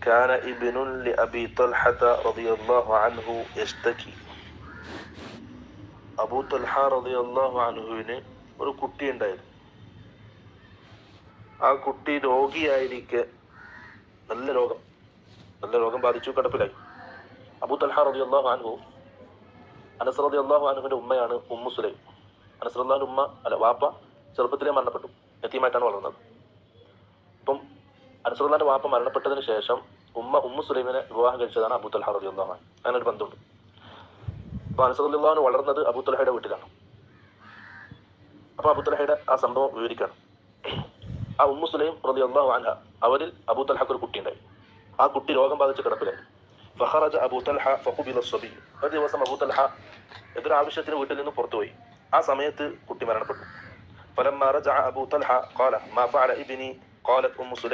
كان ابن لأبي طلحة رضي الله عنه يشتكي. അബൂ തൽഹ റളിയല്ലാഹു അൻഹുവിന് ഒരു കുട്ടി ഉണ്ടായിരുന്നു. ആ കുട്ടി രോഗിയായിരിക്കെ നല്ല രോഗം ബാധിച്ചു, കിടപ്പിലായി. അബൂ തൽഹ റളിയല്ലാഹു അൻഹു അനസ് റളിയല്ലാഹു അൻഹുവിന്റെ ഉമ്മയാണ് ഉമ്മു സുലൈം. അനസ് റളിയല്ലാഹുവിന്റെ വാപ്പ ചെറുപ്പത്തിലേ മരണപ്പെട്ടു, യതീമായിട്ടാണ് വളർന്നത്. അപ്പം അനസ് റളിയല്ലാഹുവിന്റെ വാപ്പ മരണപ്പെട്ടതിന് ശേഷം ഉമ്മു സുലൈമിനെ വിവാഹം കഴിച്ചതാണ് അബൂ തൽഹ റളിയല്ലാഹു അൻഹു. അങ്ങനെ ഒരു ബന്ധമുണ്ട്. അപ്പൊ അനസ് റളിയല്ലാഹു അൻഹു വളർന്നത് അബൂ തൽഹയുടെ വീട്ടിലാണ്. അപ്പൊ അബൂ തൽഹയുടെ ആ സംഭവം വിവരിക്കണം. ആ ഉമ്മു സുലൈം റളിയല്ലാഹു അൻഹ, അവരിൽ അബൂ തൽഹക്ക് ഒരു കുട്ടി ഉണ്ടായി. ആ കുട്ടി രോഗം ബാധിച്ച് കിടപ്പിലായി. ഫഖറജ അബൂ തൽഹ ഫഖുബില അസ്സബി. ഒരു ദിവസം അബൂ തൽഹ എതൊരു ആവശ്യത്തിന് വീട്ടിൽ നിന്ന് പുറത്തുപോയി. ആ സമയത്ത് കുട്ടി മരണപ്പെട്ടു. ഫലമ്മ റജഅ അബൂ തൽഹ ഖാല മാ ഫഅല ഇബ്നി ഖാലത് ഉമ്മു സുലൈം